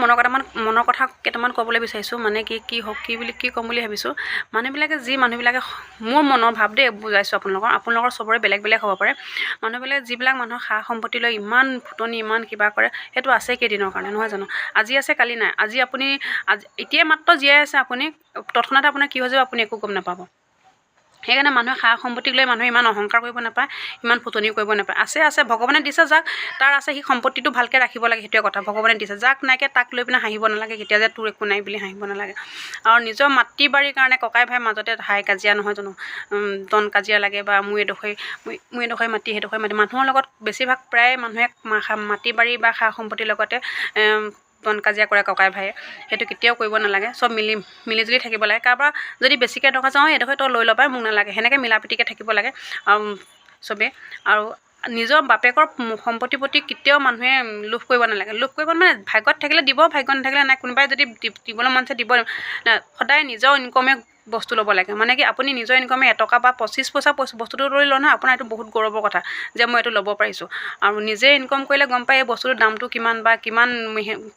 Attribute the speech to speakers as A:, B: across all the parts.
A: মনৰ কথা কেইটামান ক'বলৈ বিচাৰিছোঁ মানে কি ক'ম বুলি ভাবিছোঁ মানুহবিলাকে মোৰ মনৰ ভাৱ দেই বুজাইছোঁ আপোনালোকৰ চবৰে বেলেগ বেলেগ হ'ব পাৰে মানুহবিলাকে যিবিলাক মানুহৰ সা সম্পত্তি লৈ ইমান ফুটনি ইমান কিবা কৰে সেইটো আছে কেইদিনৰ কাৰণে নহয় জানো আজি আছে কালি নাই আজি এতিয়াই মাত্ৰ জীয়াই আছে আপুনি তৎক্ষণাতে আপোনাৰ কি হৈ যাব আপুনি একো গম নাপাব সেইকাৰণে মানুহে সা সম্পত্তিক লৈ মানুহে ইমান অহংকাৰ কৰিব নাপায় ইমান ফুটনি কৰিব নাপায় আছে ভগৱানে দিছে যাক তাৰ আছে সি সম্পত্তিটো ভালকৈ ৰাখিব লাগে সেইটোৱে কথা ভগৱানে দিছে যাক নাইকে তাক লৈ পিনে হাঁহিব নালাগে কেতিয়া যে তোৰ একো নাই বুলি হাঁহিব নালাগে আৰু নিজৰ মাটি বাৰীৰ কাৰণে ককাই ভাই মাজতে হাই কাজিয়া নহয় জানো দন কাজিয়া লাগে বা মোৰ এডোখৰ মাটি সেইডোখৰ মাটি মানুহৰ লগত বেছিভাগ প্ৰায় মানুহে মাটি বাৰী বা সা সম্পত্তিৰ লগতে দন কাজিয়া কৰে ককাই ভাইয়ে সেইটো কেতিয়াও কৰিব নালাগে চব মিলিজুলি থাকিব লাগে কাৰোবাৰ যদি বেছিকৈ টকা যাওঁ এইডোখৰ তই লৈ ল'বা মোক নালাগে সেনেকৈ মিলা প্ৰীতিকৈ থাকিব লাগে আৰু চবেই আৰু নিজৰ বাপেকৰ সম্পত্তিৰ প্ৰতি কেতিয়াও মানুহে লোভ কৰিব নালাগে লোভ কৰিব মানে ভাগ্যত থাকিলে দিব ভাগ্য নাথাকিলে নাই কোনোবাই যদি দিবলৈ মন আছে দিব সদায় নিজৰ ইনকমে বস্তু ল'ব লাগে মানে কি আপুনি নিজৰ ইনকমে এটকা বা 25 পইচা বস্তুটো লৈ লওঁ নহয় আপোনাৰ এইটো বহুত গৌৰৱৰ কথা যে মই এইটো ল'ব পাৰিছোঁ আৰু নিজে ইনকম কৰিলে গম পায় এই বস্তুটোৰ দামটো কিমান বা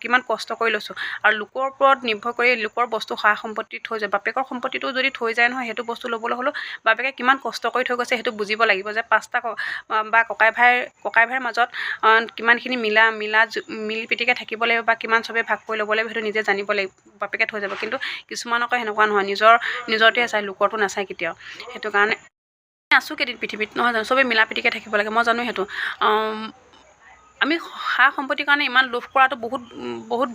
A: কিমান কষ্ট কৰি লৈছোঁ আৰু লোকৰ ওপৰত নিৰ্ভৰ কৰি লোকৰ বস্তু সা সম্পত্তি থৈ যায় বাপেকৰ সম্পত্তিটো যদি থৈ যায় নহয় সেইটো বস্তু ল'বলৈ হ'লেও বাপেকে কিমান কষ্ট কৰি থৈ গৈছে সেইটো বুজিব লাগিব যে 5টা বা ককাই ভাইৰ মাজত কিমানখিনি মিলি পিটিকে থাকিব লাগিব বা কিমান চবেই ভাগ কৰি ল'ব লাগিব সেইটো নিজে জানিব লাগিব বাপেকে থৈ যাব কিন্তু কিছুমানকৈ সেনেকুৱা নহয় নিজৰটোৱে চাই লোকৰটো নাচায় কেতিয়াও সেইটো কাৰণে আছোঁ কেইদিন পৃথিৱীত নহয় জানো চবেই মিলা প্ৰীতিকৈ থাকিব লাগে মই জানো সেইটো আমি সা সম্পত্তিৰ কাৰণে ইমান লোভ কৰাটো বহুত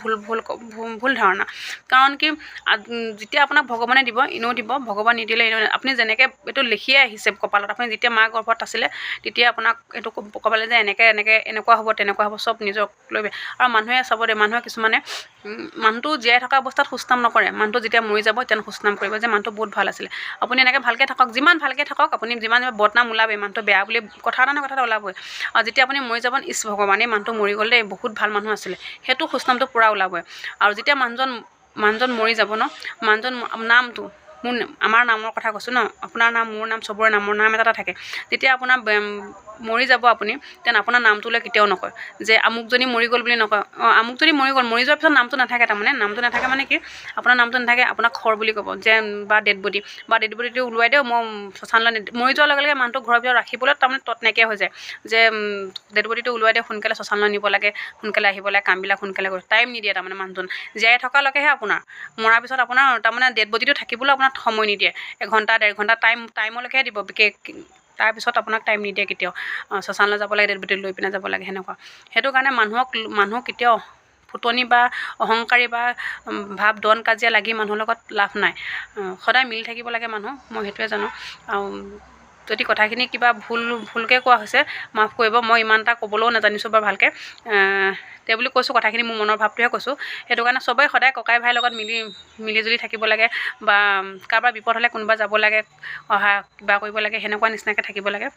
A: ভুল ধাৰণা কাৰণ কি যেতিয়া আপোনাক ভগৱানে দিব এনেও দিব ভগৱান নিদিলে এনেও আপুনি যেনেকৈ এইটো লিখিয়ে আহিছে কপালত আপুনি যেতিয়া মা গৰ্ভত আছিলে তেতিয়া আপোনাক এইটো কপালে যে এনেকুৱা হ'ব তেনেকুৱা হ'ব চব নিজক লৈ আৰু মানুহে চাব দে মানুহে কিছুমানে মানুহটো জীয়াই থকা অৱস্থাত সুস্থাম নকৰে মানুহটো যেতিয়া মৰি যাব তেতিয়া সুস্থাম কৰিব যে মানুহটো বহুত ভাল আছিলে আপুনি এনেকৈ ভালকৈ থাকক যিমান ভালকৈ থাকক আপুনি যিমান বদনাম ওলাবই মানুহটো বেয়া বুলি কথা এটা ওলাবই আৰু যেতিয়া আপুনি মৰি যাব ইছ ভগৱান এই মানুহটো মৰি গ'ল দেই বহুত ভাল মানুহ আছিলে সেইটো সুস্থামটো পূৰা ওলাবই আৰু যেতিয়া মানুহজন মৰি যাব ন মানুহজন নামটো আমাৰ নামৰ কথা কৈছোঁ ন আপোনাৰ নাম মোৰ নাম চবৰে নামৰ নাম এটা থাকে যেতিয়া আপোনাৰ মৰি যাব আপুনি তেন আপোনাৰ নামটোলৈ কেতিয়াও নকয় যে আমুকজনী মৰি গ'ল বুলি নকয় আমুকজনী মৰি গ'ল মৰি যোৱাৰ পিছত নামটো নাথাকে তাৰমানে নামটো নাথাকে মানে কি আপোনাৰ নামটো নাথাকে আপোনাক খৰ বুলি ক'ব যে বা ডেড বডিটো ওলোৱাই দিওঁ মই শ্মশানলৈ মৰি যোৱাৰ লগে লগে মানুহটো ঘৰৰ ভিতৰত ৰাখিবলৈ তাৰমানে নাইকিয়া হৈ যায় যে ডেড বডিটো ওলোৱাই দিওঁ সোনকালে শ্মশানলৈ নিব লাগে সোনকালে আহিব লাগে কামবিলাক সোনকালে কৰি টাইম নিদিয়ে তাৰমানে মানুহজন জীয়াই থকালৈকেহে আপোনাৰ মৰাৰ পিছত আপোনাৰ তাৰমানে ডেড বডিটো থাকিবলৈ আপোনাক সময় নিদিয়ে এঘণ্টা 1.5 ঘণ্টা টাইমলৈকেহে দিব তাৰপিছত আপোনাক টাইম নিদিয়ে কেতিয়াও শ্মশানলৈ যাব লাগে ডেড বডি লৈ পিনে যাব লাগে সেনেকুৱা সেইটো কাৰণে মানুহক কেতিয়াও ফুটনি বা অহংকাৰী বা ভাৱ দন কাজিয়া লাগি মানুহৰ লগত লাভ নাই সদায় মিলি থাকিব লাগে মানুহ মই সেইটোৱে জানো আৰু যদি কথাখিনি কিবা ভুলকৈ কোৱা হৈছে মাফ কৰিব মই ইমান এটা ক'বলৈও নাজানিছোঁ বাৰু ভালকৈ তেওঁ বুলি কৈছোঁ কথাখিনি মোৰ মনৰ ভাৱটোহে কৈছোঁ সেইটো কাৰণে চবেই সদায় ককাই ভাইৰ লগত মিলিজুলি থাকিব লাগে বা কাৰোবাৰ বিপদ হ'লে কোনোবা যাব লাগে কিবা কৰিব লাগে সেনেকুৱা নিচিনাকৈ থাকিব লাগে